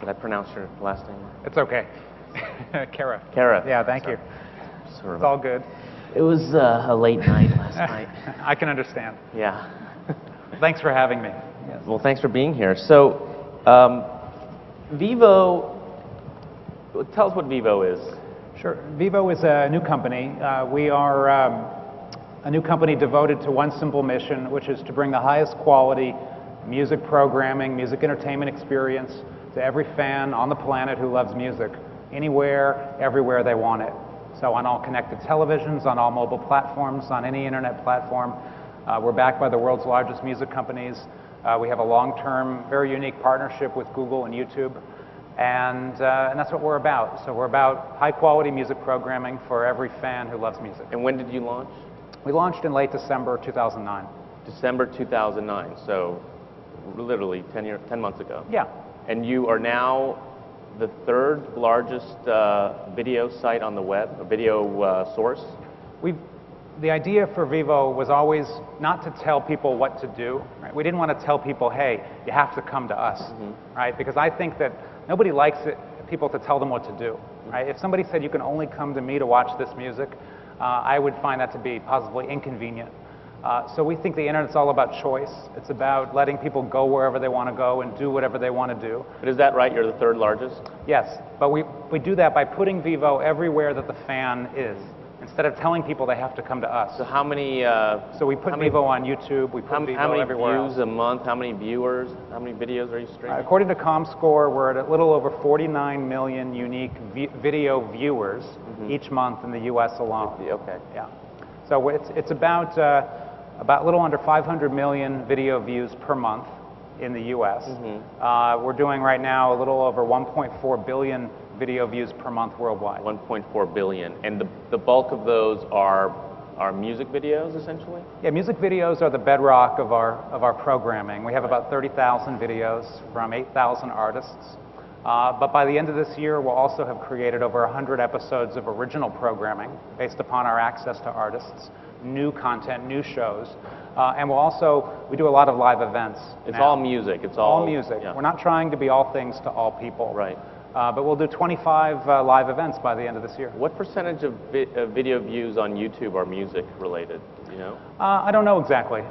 Did I pronounce your last name? It's okay. Caraeff. Caraeff. Yeah, thank you. Sort of It's all good. It was a late night last night. I can understand. Yeah. Thanks for having me. Yes. Well, thanks for being here. So, VEVO, tell us what VEVO is. Sure. VEVO is a new company. We are a new company devoted to one simple mission, which is to bring the highest quality music programming, music entertainment experience to every fan on the planet who loves music, anywhere, everywhere they want it. So on all connected televisions, on all mobile platforms, on any internet platform. We're backed by the world's largest music companies. We have a long-term, very unique partnership with Google and YouTube. And that's what we're about. So we're about high-quality music programming for every fan who loves music. And when did you launch? We launched in late December 2009. December 2009, so literally 10 months ago. Yeah. And you are now the third largest video site on the web, a video source? The idea for VEVO was always not to tell people what to do. Right? We didn't want to tell people, hey, you have to come to us, right? Because I think that nobody likes people to tell them what to do. Right? If somebody said you can only come to me to watch this music, I would find that to be positively inconvenient. So we think the internet's all about choice. It's about letting people go wherever they want to go and do whatever they want to do. But is that right? You're the third largest? Yes, but we do that by putting VEVO everywhere that the fan is, instead of telling people they have to come to us. So how many... so we put VEVO on YouTube, we put VEVO everywhere else. How many views a month? How many viewers? How many videos are you streaming? According to ComScore, we're at a little over 49 million unique video viewers each month in the US alone. Okay. Yeah. So it's about a little under 500 million video views per month in the US. We're doing right now a little over 1.4 billion video views per month worldwide. 1.4 billion. And the bulk of those are music videos, essentially? Yeah, music videos are the bedrock of our programming. We have about 30,000 videos from 8,000 artists. But by the end of this year, we'll also have created over 100 episodes of original programming based upon our access to artists, new content, new shows. And we do a lot of live events. It's all music. It's all music. Yeah. We're not trying to be all things to all people. Right. But we'll do 25 live events by the end of this year. What percentage of video views on YouTube are music related? Do you know? I don't know exactly.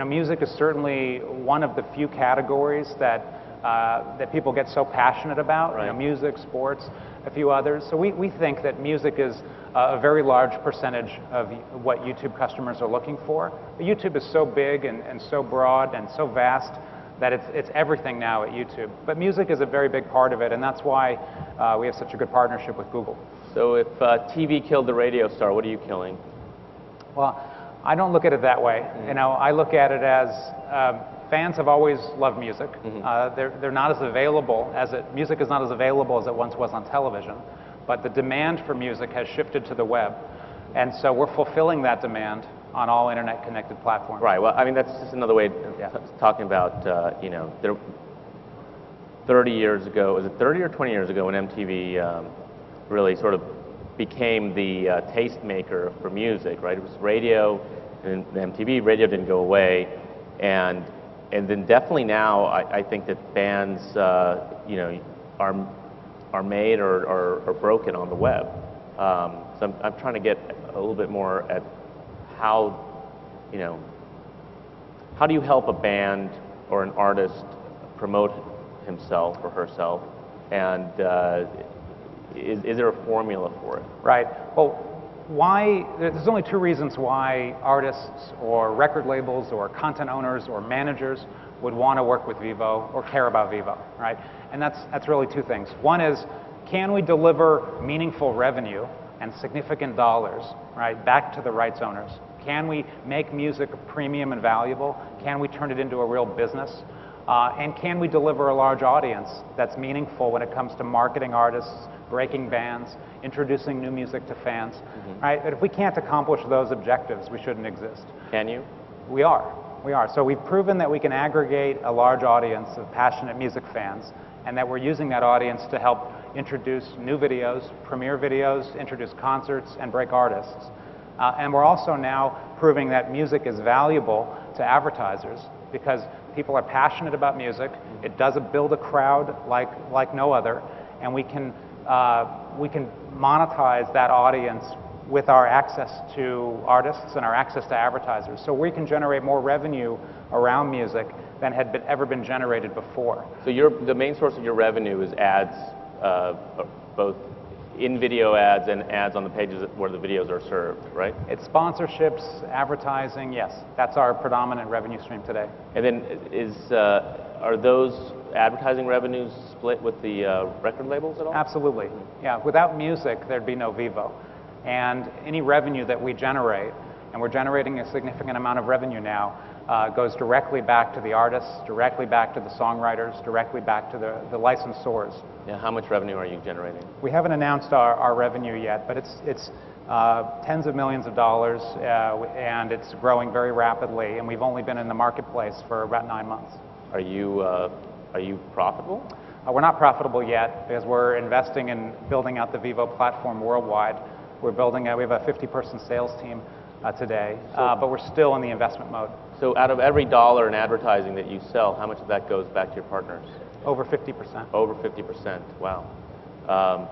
Music is certainly one of the few categories that people get so passionate about. Right. Music, sports, a few others. So we think that music is a very large percentage of what YouTube customers are looking for. But YouTube is so big and so broad and so vast that it's everything now at YouTube. But music is a very big part of it, and that's why we have such a good partnership with Google. So if TV killed the radio star, what are you killing? Well, I don't look at it that way. I look at it as fans have always loved music. They're not as available music is not as available as it once was on television, but the demand for music has shifted to the web, and so we're fulfilling that demand on all internet-connected platforms. Right. Well, I mean, that's just another way of talking about, 30 years ago, was it 30 or 20 years ago when MTV really sort of became the tastemaker for music, right? It was radio and MTV. Radio didn't go away, and then definitely now I think that bands, are made or broken on the web. So I'm trying to get a little bit more at how do you help a band or an artist promote himself or herself, and is there a formula for it? Right. Well, there's only two reasons why artists or record labels or content owners or managers would want to work with VEVO or care about VEVO, right? And that's really two things. One is, can we deliver meaningful revenue and significant dollars, right, back to the rights owners? Can we make music premium and valuable? Can we turn it into a real business? And can we deliver a large audience that's meaningful when it comes to marketing artists, breaking bands, introducing new music to fans, right? But if we can't accomplish those objectives, we shouldn't exist. Can you? We are. So we've proven that we can aggregate a large audience of passionate music fans, and that we're using that audience to help introduce new videos, premiere videos, introduce concerts, and break artists. And we're also now proving that music is valuable to advertisers, because People are passionate about music. It does build a crowd like no other, and we can monetize that audience with our access to artists and our access to advertisers. So we can generate more revenue around music than had ever been generated before. So the main source of your revenue is ads, both in-video ads and ads on the pages where the videos are served, right? It's sponsorships, advertising, yes. That's our predominant revenue stream today. And then are those advertising revenues split with the record labels at all? Absolutely. Yeah, without music, there'd be no VEVO. And any revenue that we generate, and we're generating a significant amount of revenue now, goes directly back to the artists, directly back to the songwriters, directly back to the licensors. Yeah, how much revenue are you generating? We haven't announced our revenue yet, but it's tens of millions of dollars, and it's growing very rapidly, and we've only been in the marketplace for about 9 months. Are you profitable? We're not profitable yet because we're investing in building out the VEVO platform worldwide. We have a 50-person sales team today, but we're still in the investment mode. So out of every dollar in advertising that you sell, how much of that goes back to your partners? Over 50%. Over 50%, wow.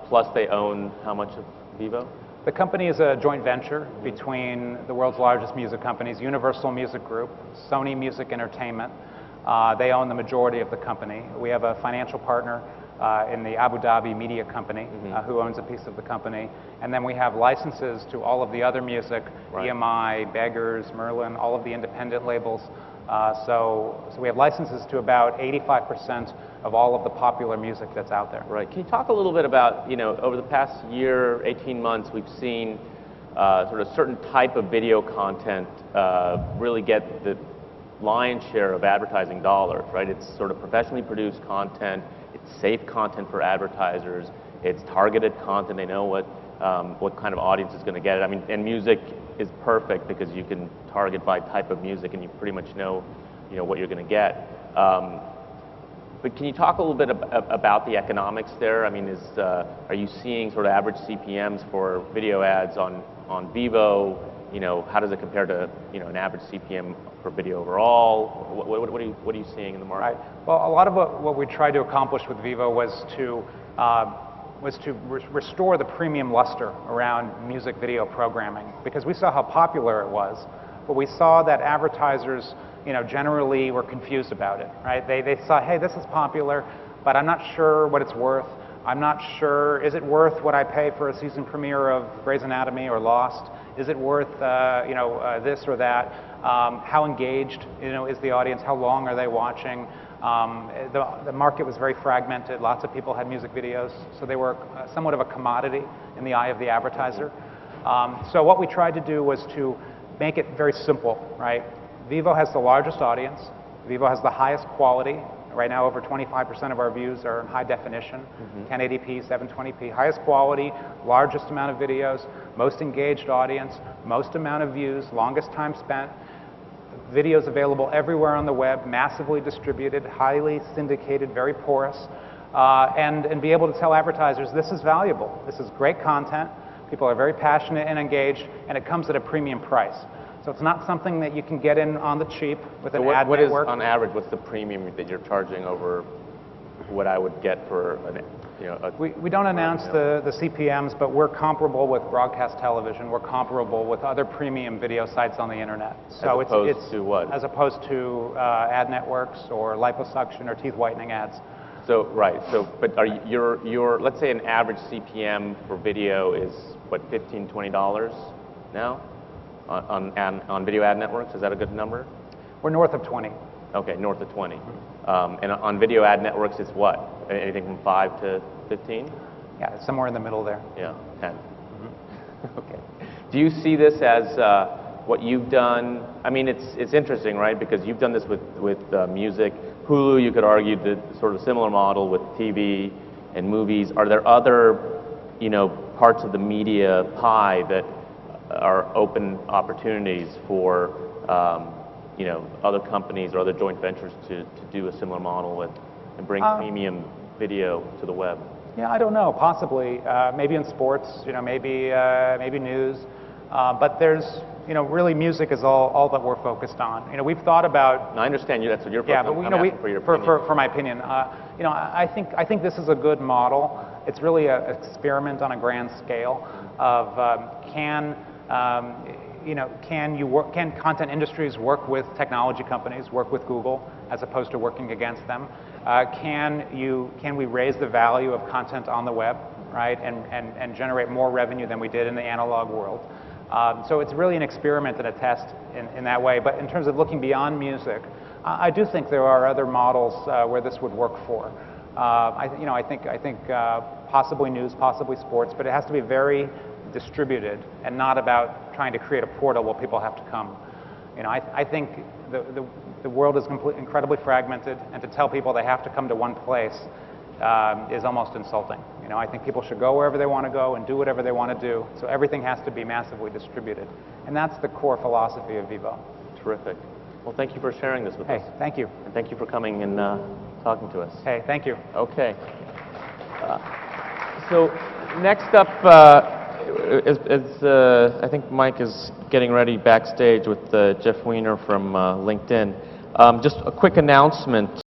Plus they own how much of VEVO? The company is a joint venture between the world's largest music companies, Universal Music Group, Sony Music Entertainment. They own the majority of the company. We have a financial partner in the Abu Dhabi media company who owns a piece of the company. And then we have licenses to all of the other music, right. EMI, Beggars, Merlin, all of the independent labels. So we have licenses to about 85% of all of the popular music that's out there. Right. Can you talk a little bit about, over the past year, 18 months, we've seen sort of certain type of video content really get the lion's share of advertising dollars, right? It's sort of professionally produced content, it's safe content for advertisers, it's targeted content, they know what kind of audience is going to get it. I mean, and music is perfect because you can target by type of music and you pretty much know, what you're going to get. But can you talk a little bit about the economics there? I mean, are you seeing sort of average CPMs for video ads on VEVO? How does it compare to an average CPM for video overall? What are you seeing in the market? Right. Well, a lot of what we tried to accomplish with VEVO was to restore the premium luster around music video programming, because we saw how popular it was, but we saw that advertisers generally were confused about it, right? They saw, hey, this is popular, but I'm not sure what it's worth. I'm not sure, is it worth what I pay for a season premiere of Grey's Anatomy or Lost? Is it worth this or that? How engaged is the audience? How long are they watching? The market was very fragmented. Lots of people had music videos, so they were somewhat of a commodity in the eye of the advertiser. So what we tried to do was to make it very simple, right? VEVO has the largest audience. VEVO has the highest quality. Right now, over 25% of our views are in high definition, 1080p, 720p, highest quality, largest amount of videos, most engaged audience, most amount of views, longest time spent. Videos available everywhere on the web, massively distributed, highly syndicated, very porous, and be able to tell advertisers this is valuable, this is great content, people are very passionate and engaged, and it comes at a premium price. So it's not something that you can get in on the cheap with an ad network. What is, on average, what's the premium that you're charging over what I would get for We don't announce the CPMs, but we're comparable with broadcast television. We're comparable with other premium video sites on the internet. So as opposed to what? As opposed to ad networks or liposuction or teeth whitening ads. So, right. So, but are your let's say an average CPM for video is what, $15, $20 now? On video ad networks, is that a good number? We're north of 20. Okay, north of 20. And on video ad networks, it's what? Anything from 5 to 15? Yeah, it's somewhere in the middle there. Yeah, 10. Okay. Do you see this as what you've done? I mean, it's interesting, right? Because you've done this with music. Hulu, you could argue, the sort of similar model with TV and movies. Are there other, parts of the media pie that are open opportunities for other companies or other joint ventures to do a similar model with and bring premium video to the web? Yeah, I don't know. Possibly, maybe in sports. Maybe news. But there's, really music is all that we're focused on. We've thought about. And I understand you. That's what you're Yeah, focused but on. I'm asking for your opinion. for my opinion, I think this is a good model. It's really an experiment on a grand scale of can content industries work with technology companies, work with Google as opposed to working against them? Can we raise the value of content on the web, right, and generate more revenue than we did in the analog world? So it's really an experiment and a test in that way. But in terms of looking beyond music, I do think there are other models where this would work for. I think possibly news, possibly sports, but it has to be very distributed and not about trying to create a portal where people have to come. I think the world is incredibly fragmented, and to tell people they have to come to one place is almost insulting. I think people should go wherever they want to go and do whatever they want to do. So everything has to be massively distributed, and that's the core philosophy of VEVO. Terrific. Well, thank you for sharing this with us. Hey, thank you. And thank you for coming and talking to us. Hey, thank you. Okay. So next up, I think Mike is getting ready backstage with Jeff Weiner from LinkedIn. Just a quick announcement.